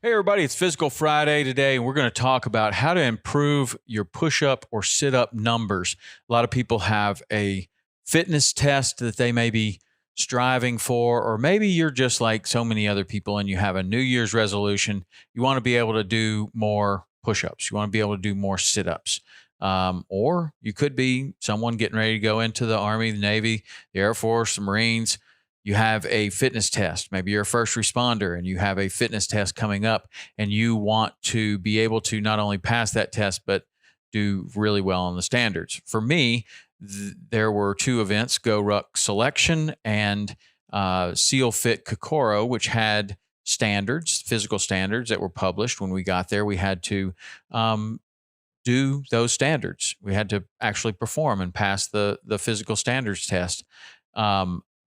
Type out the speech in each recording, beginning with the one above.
Hey, everybody, it's Physical Friday today, and we're going to talk about how to improve your push up or sit up numbers. A lot of people have a fitness test that they may be striving for, or maybe you're just like so many other people and you have a New Year's resolution. You want to be able to do more push ups, you want to be able to do more sit ups. Or you could be someone getting ready to go into the Army, the Navy, the Air Force, the Marines. You have a fitness test. Maybe you're a first responder and you have a fitness test coming up and you want to be able to not only pass that test, but do really well on the standards. For me, there were two events, Go Ruck Selection and Seal Fit Kokoro, which had standards, physical standards that were published. When we got there, we had to do those standards. We had to actually perform and pass the physical standards test.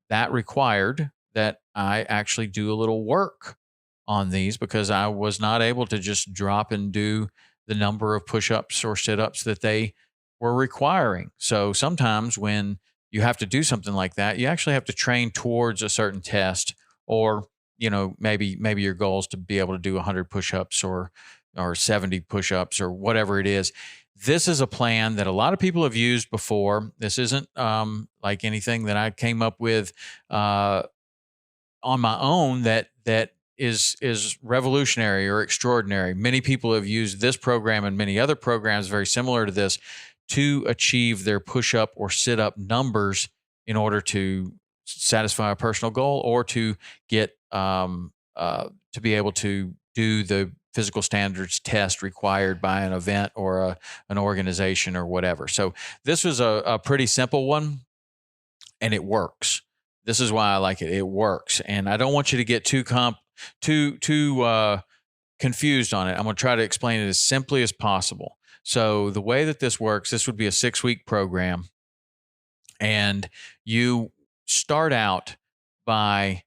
That required that I actually do a little work on these because I was not able to just drop and do the number of push-ups or sit-ups that they were requiring. So sometimes when you have to do something like that, you actually have to train towards a certain test, or maybe your goal is to be able to do 100 push-ups or 70 push-ups or whatever it is. This is a plan that a lot of people have used before. This isn't like anything that I came up with on my own that is revolutionary or extraordinary. Many people have used this program and many other programs very similar to this to achieve their push-up or sit-up numbers in order to satisfy a personal goal or to get to be able to do the physical standards test required by an event or an organization or whatever. So this was a pretty simple one, and it works. This is why I like it. It works, and I don't want you to get too confused on it. I'm going to try to explain it as simply as possible. So the way that this works, this would be a 6-week program, and you start out by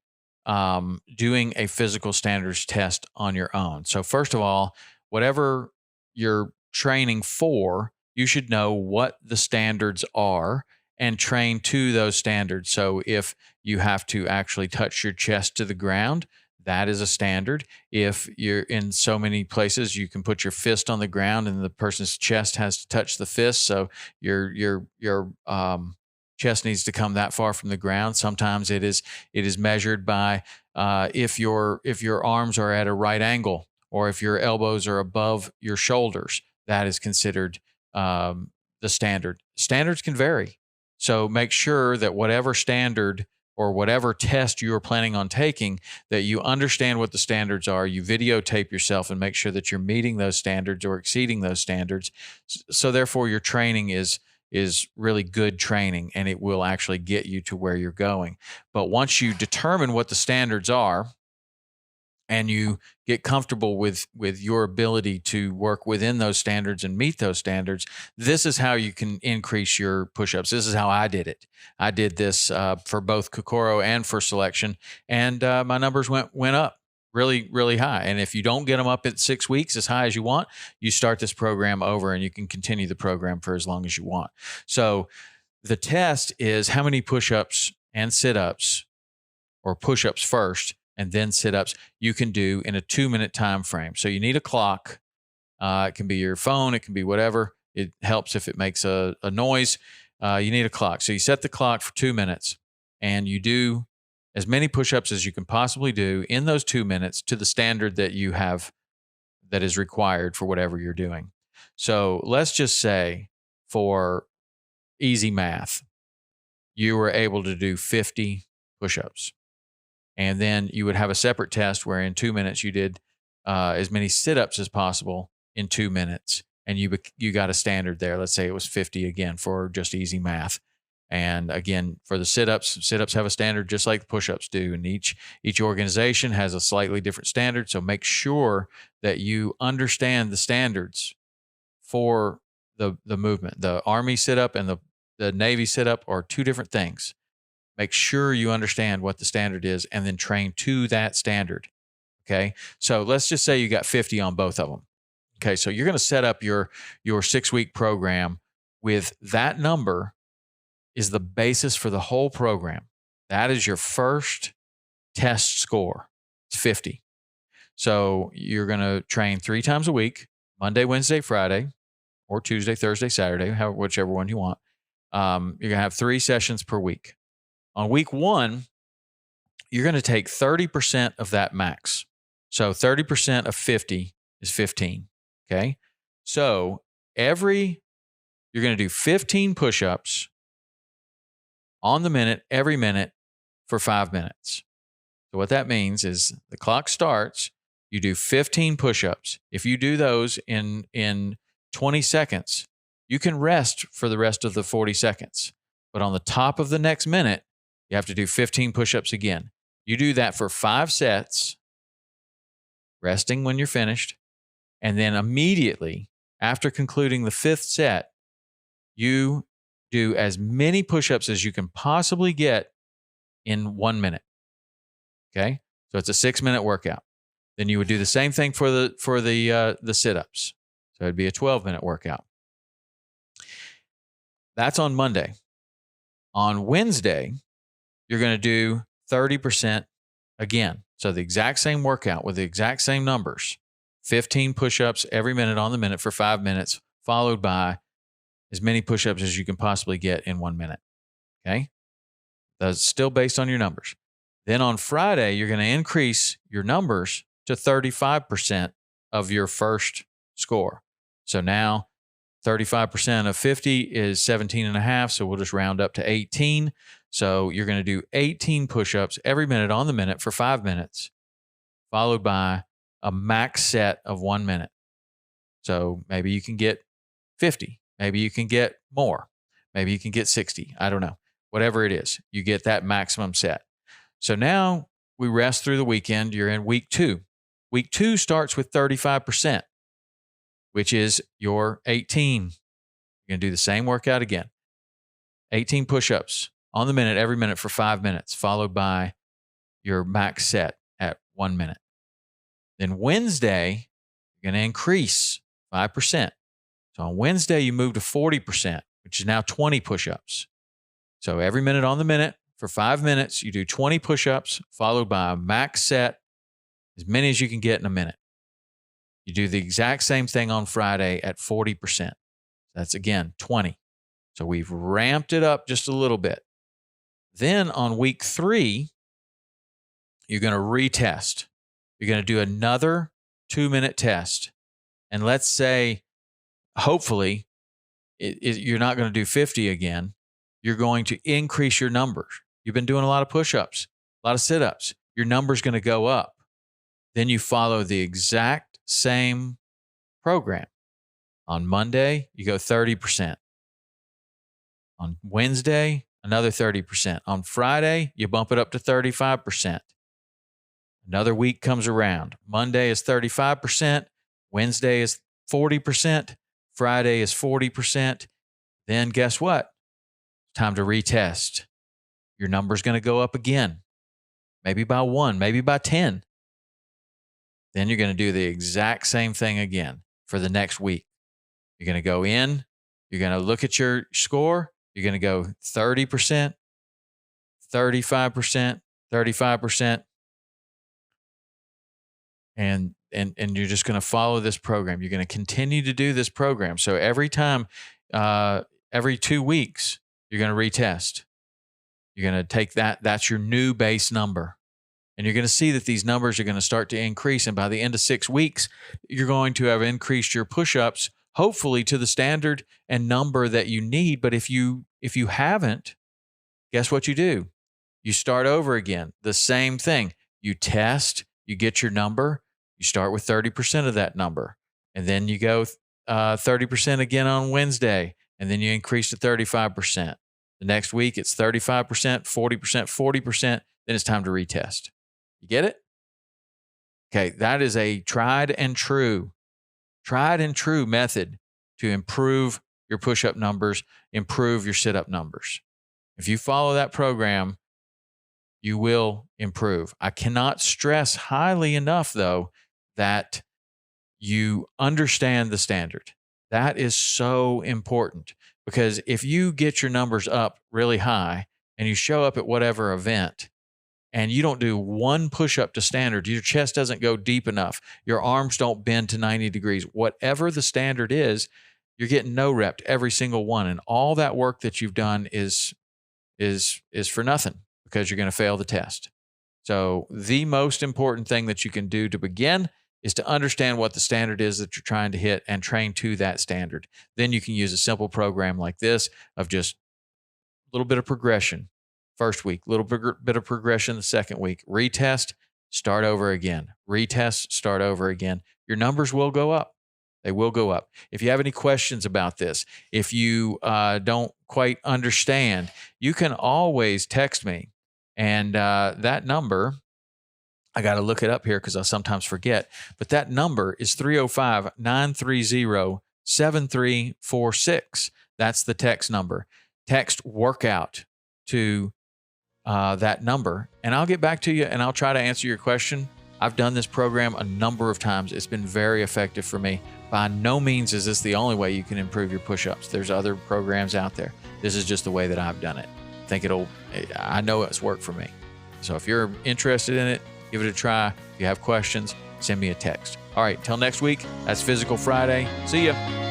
doing a physical standards test on your own. So first of all, whatever you're training for, you should know what the standards are and train to those standards. So if you have to actually touch your chest to the ground, that is a standard. If you're in so many places, you can put your fist on the ground and the person's chest has to touch the fist. So your chest needs to come that far from the ground. Sometimes it is measured by if your arms are at a right angle or if your elbows are above your shoulders. That is considered the standard. Standards can vary. So make sure that whatever standard or whatever test you are planning on taking, that you understand what the standards are. You videotape yourself and make sure that you're meeting those standards or exceeding those standards. So therefore your training is really good training, and it will actually get you to where you're going. But once you determine what the standards are and you get comfortable with your ability to work within those standards and meet those standards, this is how you can increase your push-ups. This is how I did it. I did this for both Kokoro and for selection, and my numbers went up really, really high. And if you don't get them up at 6 weeks as high as you want, you start this program over and you can continue the program for as long as you want. So the test is how many push-ups and sit-ups, or push-ups first and then sit-ups, you can do in a 2-minute time frame. So you need a clock. It can be your phone. It can be whatever. It helps if it makes a noise. You need a clock. So you set the clock for 2 minutes and you do as many push-ups as you can possibly do in those 2 minutes to the standard that you have that is required for whatever you're doing. So let's just say, for easy math, you were able to do 50 push-ups. And then you would have a separate test where in 2 minutes you did as many sit-ups as possible in 2 minutes. And you got a standard there. Let's say it was 50 again for just easy math. And again, for the sit-ups have a standard just like the push-ups do. And each organization has a slightly different standard. So make sure that you understand the standards for the movement. The Army sit-up and the Navy sit-up are two different things. Make sure you understand what the standard is and then train to that standard. Okay. So let's just say you got 50 on both of them. Okay. So you're going to set up your 6-week program with that number is the basis for the whole program. That is your first test score. It's 50. So you're going to train 3 times a week, Monday, Wednesday, Friday, or Tuesday, Thursday, Saturday, whichever one you want. You're going to have 3 sessions per week. On week 1, you're going to take 30% of that max. So 30% of 50 is 15. Okay. So you're going to do 15 push-ups on the minute, every minute for 5 minutes. So what that means is the clock starts, you do 15 push-ups. If you do those in 20 seconds, you can rest for the rest of the 40 seconds. But on the top of the next minute, you have to do 15 push-ups again. You do that for 5 sets, resting when you're finished. And then immediately after concluding the 5th set, you do as many push-ups as you can possibly get in 1 minute. Okay. So it's a 6-minute workout. Then you would do the same thing for the sit-ups. So it'd be a 12-minute workout. That's on Monday. On Wednesday, you're going to do 30% again. So the exact same workout with the exact same numbers, 15 push-ups every minute on the minute for 5 minutes, followed by as many push-ups as you can possibly get in 1 minute. Okay. That's still based on your numbers. Then on Friday, you're going to increase your numbers to 35% of your first score. So now 35% of 50 is 17 and a half. So we'll just round up to 18. So you're going to do 18 push-ups every minute on the minute for 5 minutes, followed by a max set of 1 minute. So maybe you can get 50. Maybe you can get more. Maybe you can get 60. I don't know. Whatever it is, you get that maximum set. So now we rest through the weekend. You're in week 2. Week 2 starts with 35%, which is your 18. You're going to do the same workout again. 18 push-ups on the minute, every minute for 5 minutes, followed by your max set at 1 minute. Then Wednesday, you're going to increase 5%. So on Wednesday, you move to 40%, which is now 20 push-ups. So every minute on the minute for 5 minutes, you do 20 push-ups, followed by a max set, as many as you can get in a minute. You do the exact same thing on Friday at 40%. That's again 20. So we've ramped it up just a little bit. Then on week 3, you're going to retest. You're going to do another 2-minute test. And let's say, hopefully, you're not going to do 50 again. You're going to increase your numbers. You've been doing a lot of push-ups, a lot of sit-ups. Your number's going to go up. Then you follow the exact same program. On Monday, you go 30%. On Wednesday, another 30%. On Friday, you bump it up to 35%. Another week comes around. Monday is 35%. Wednesday is 40%. Friday is 40%. Then guess what? Time to retest. Your number's going to go up again. Maybe by 1, maybe by 10. Then you're going to do the exact same thing again for the next week. You're going to go in. You're going to look at your score. You're going to go 30%, 35%, 35%. And you're just going to follow this program. You're going to continue to do this program. So every time, every 2 weeks, you're going to retest. You're going to take that's your new base number. And you're going to see that these numbers are going to start to increase. And by the end of 6 weeks, you're going to have increased your push-ups, hopefully to the standard and number that you need. But if you haven't, guess what you do? You start over again. The same thing. You test, you get your number, you start with 30% of that number. And then you go 30% again on Wednesday. And then you increase to 35%. The next week, it's 35%, 40%, 40%. Then it's time to retest. You get it? Okay, that is a tried and true method to improve your push-up numbers, improve your sit-up numbers. If you follow that program, you will improve. I cannot stress highly enough, though, that you understand the standard. That is so important, because if you get your numbers up really high and you show up at whatever event and you don't do one push-up to standard, your chest doesn't go deep enough, your arms don't bend to 90 degrees, whatever the standard is, you're getting no rep every single one. And all that work that you've done is for nothing, because you're going to fail the test. So the most important thing that you can do to begin is to understand what the standard is that you're trying to hit and train to that standard. Then you can use a simple program like this of just a little bit of progression first week, a little bit of progression the second week, retest, start over again, retest, start over again. Your numbers will go up. They will go up. If you have any questions about this, if you don't quite understand, you can always text me. And that number, I got to look it up here because I sometimes forget, but that number is 305-930-7346. That's the text number. Text workout to that number, and I'll get back to you and I'll try to answer your question. I've done this program a number of times. It's been very effective for me. By no means is this the only way you can improve your push-ups. There's other programs out there. This is just the way that I've done it. I know it's worked for me. So if you're interested in it, give it a try. If you have questions, send me a text. All right, till next week, that's Physical Friday. See ya.